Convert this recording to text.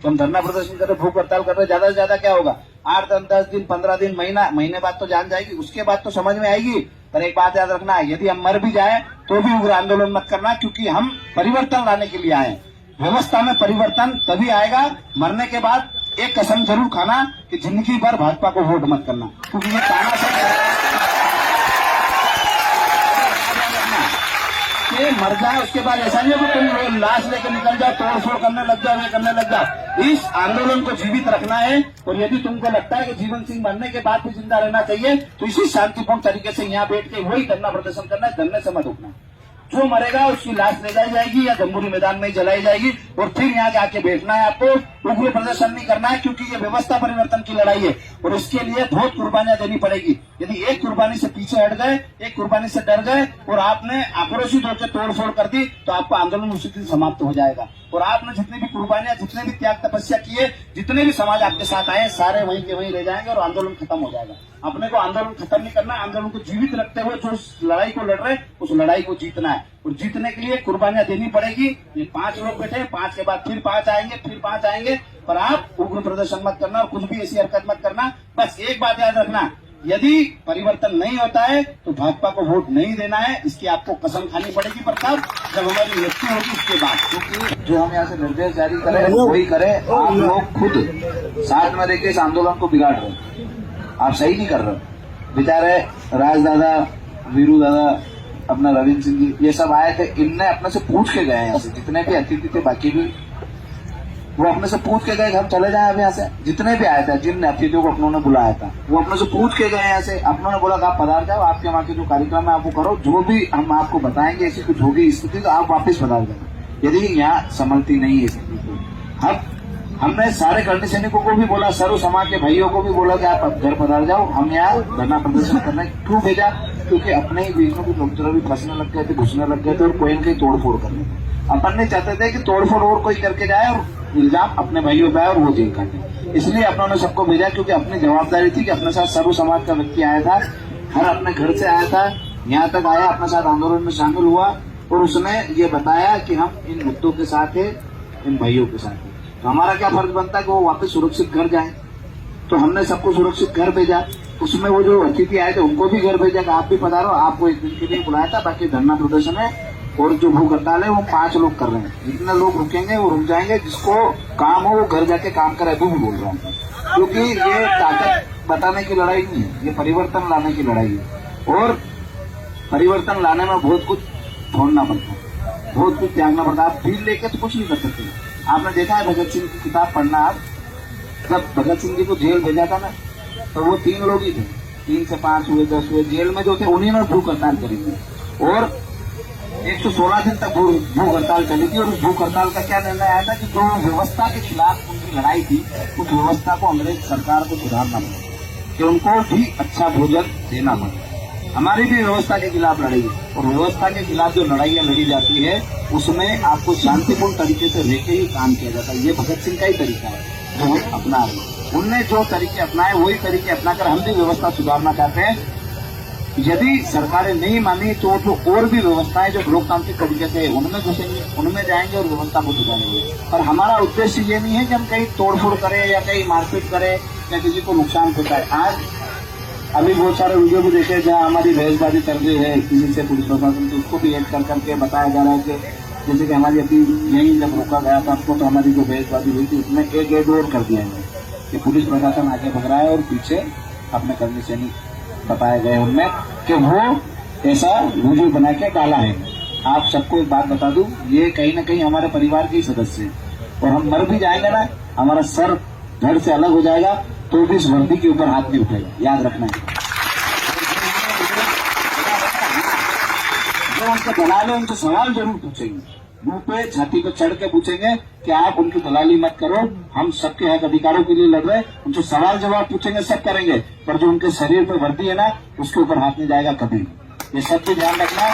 तो हम धरना प्रदर्शन कर रहे, भूख हड़ताल कर रहे, ज्यादा से ज्यादा क्या होगा 8 दिन 10 दिन 15 दिन महीने बाद तो जान जाएगी, उसके बाद तो समझ में आएगी। पर एक बात याद रखना है, यदि हम मर भी जाए तो भी उग्र आंदोलन मत करना, क्योंकि हम परिवर्तन लाने के लिए आए। व्यवस्था में परिवर्तन तभी आएगा, मरने के बाद एक कसम जरूर खाना कि जिंदगी भर भाजपा को वोट मत करना, क्योंकि ये ये मर जाए उसके बाद ऐसा नहीं हो कि तुम लाश लेकर निकल जाओ, तोड़ फोड़ करने लग जाओ, ये करने लग जाओ। इस आंदोलन को जीवित रखना है, और यदि तुमको लगता है कि जीवन सिंह मरने के बाद भी जिंदा रहना चाहिए तो इसी शांतिपूर्ण तरीके से यहाँ बैठ के वही धरना प्रदर्शन करना है, धरने से मत उठना। जो मरेगा उसकी लाश ले जाई जाएगी या जम्बूरी मैदान में ही जलाई जाएगी, और फिर यहाँ जाके बैठना है आपको, उग्र प्रदर्शन नहीं करना है, क्योंकि ये व्यवस्था परिवर्तन की लड़ाई है और इसके लिए बहुत कुर्बानियां देनी पड़ेगी। यदि एक कुर्बानी से पीछे हट गए, एक कुर्बानी से डर गए और आपने आक्रोशित होकर तोड़फोड़ कर दी तो आपका आंदोलन उसी दिन समाप्त हो जाएगा। और आपने जितनी भी कुर्बानियां, जितने भी त्याग तपस्या किए, जितने भी समाज आपके साथ आए, सारे वहीं के वहीं रह जाएंगे और आंदोलन खत्म हो जाएगा। अपने को आंदोलन खत्म नहीं करना, आंदोलन को जीवित रखते हुए जो लड़ाई को लड़ रहे उस लड़ाई को जीतना है, और जीतने के लिए कुर्बानियां देनी पड़ेगी। ये 5 लोग बैठे, 5 के बाद फिर 5 आएंगे, फिर 5 आएंगे, पर आप उग्र प्रदर्शन मत करना और कुछ भी ऐसी हरकत मत करना। बस एक बात याद रखना, यदि परिवर्तन नहीं होता है तो भाजपा को वोट नहीं देना है, इसकी आपको कसम खानी पड़ेगी। पर कब? जब हमारी मृत्यु होगी उसके बाद, क्योंकि जो हम यहाँ से निर्देश जारी करें वही करें। आप लोग खुद साथ में रहकर इस आंदोलन को बिगाड़ रहे हैं, आप सही नहीं कर रहे। बेचारे राज दादा, वीरू दादा, अपना रविंद्र सिंह जी, ये सब आए थे, इनने अपने से पूछ के गए यहाँ से, जितने भी अतिथि थे बाकी भी वो अपने से पूछ के गए हम चले जाए अब यहाँ से। जितने भी आए थे, जिन अतिथियों को अपनों ने बुलाया था, वो अपने से पूछ के गए यहाँ से। अपनों ने बोला आप पधार जाओ, आपके वहाँ के जो कार्यक्रम है आप वो करो, जो भी हम आपको बताएंगे, ऐसी कुछ होगी स्थिति तो आप वापस पधार जाओ, यदि यहाँ संभलती नहीं है स्थिति को। अब हमने सारे कर्णी सैनिकों को भी बोला, सर्व समाज के भाइयों को भी बोला कि आप घर पधार जाओ, हम यहाँ धरना प्रदर्शन करने क्यों भेजा? क्योंकि अपने ही बीच में कुछ लोग भी फंसने लग गए थे, घुसने लग गए थे और कोई न कोई तोड़फोड़ करने थे। अपन नहीं चाहते थे कि तोड़फोड़ और कोई करके जाए और इल्जाम अपने भाइयों पे आए और वो जेल काटे। इसलिए अपनों ने सबको भेजा, क्योंकि अपनी जवाबदारी थी कि अपने साथ सर्व समाज का व्यक्ति आया था, हर अपने घर से आया था, यहाँ तक आया, अपने साथ आंदोलन में शामिल हुआ और उसने ये बताया कि हम इन मुद्दों के साथ है, इन भाइयों के साथ है। तो हमारा क्या फर्ज बनता है कि वो वापस सुरक्षित घर जाए, तो हमने सबको सुरक्षित घर भेजा। उसमें वो जो अतिथि आए थे उनको भी घर भेजा कि आप भी पधारो, आपको एक दिन के लिए बुलाया था, बाकी धरना प्रदर्शन है और जो भूख हड़ताल है वो 5 लोग कर रहे हैं। जितने लोग रुकेंगे वो रुक जाएंगे, जिसको काम हो वो घर जाके काम करे, वो भी बोल रहा हूँ, क्योंकि ये ताकत बताने की लड़ाई नहीं है, ये परिवर्तन लाने की लड़ाई है। और परिवर्तन लाने में बहुत कुछ छोड़ना पड़ता है, बहुत कुछ त्यागना पड़ता है। आप फील लेके तो कुछ नहीं कर सकते। आपने देखा है भगत सिंह की किताब पढ़ना, आप जब भगत सिंह जी को जेल भेजा था ना, तो वो 3 लोग ही थे, 3 से 5 हुए, 10 हुए। जेल में जो थे उन्हीं ने भूख हड़ताल करी थी और 116 दिन तक भूख हड़ताल चली थी। और उस भूख हड़ताल का क्या निर्णय आया था कि जो व्यवस्था के खिलाफ उनकी लड़ाई थी, उस व्यवस्था को अंग्रेज सरकार को सुधारना पड़ा, कि उनको भी अच्छा भोजन देना पड़ा। हमारी भी व्यवस्था के खिलाफ लड़ाई है, और व्यवस्था के खिलाफ जो लड़ाइयां लड़ी जाती है उसमें आपको शांतिपूर्ण तरीके से रहकर ही काम किया जाता है। ये भगत सिंह का ही तरीका है जो हम अपना रहे हैं। उनने जो तरीके अपनाए वही तरीके अपनाकर हम भी व्यवस्था सुधारना चाहते हैं। यदि सरकारें नहीं मानी तो जो और भी व्यवस्थाएं जो लोकतांत्रिक तरीके से उनमें घुसेंगे, उनमें जाएंगे और व्यवस्था को सुधारेंगे। पर हमारा उद्देश्य ये नहीं है कि हम कहीं तोड़फोड़ करें या कहीं मारपीट करें या किसी को नुकसान पहुंचाए। आज अभी बहुत सारे वीडियो भी देखे जहाँ हमारी बहसबाजी चल रही है किसी से पुलिस प्रशासन से, उसको भी ऐड कर करके बताया जा रहा है कि जैसे कि हमारी अभी यहीं जब रोका गया था आपको, तो हमारी जो बहसबाजी हुई थी उसमें एक ऐड और कर दिया है कि पुलिस प्रशासन आगे बढ़ रहा है और पीछे अपने कर्मी सैनिक बताए गए उनमें कि वो ऐसा वीडियो बना के डाला है। आप सबको एक बात बता दूं, ये कहीं ना कहीं हमारे परिवार के ही सदस्य हैं, और हम मर भी जाएंगे ना, हमारा सर धड़ से अलग हो जाएगा तो भी इस वर्दी के ऊपर हाथ नहीं उठेगा, याद रखना है। जो उनके दलाल है उनसे सवाल जरूर पूछेंगे, मुंह पे छाती पे चढ़ के पूछेंगे कि आप उनकी दलाली मत करो, हम सबके हक अधिकारों के लिए लड़ रहे। उनसे सवाल जवाब पूछेंगे, सब करेंगे, पर जो उनके शरीर पे वर्दी है ना उसके ऊपर हाथ नहीं जाएगा कभी। ये सब भी ध्यान रखना।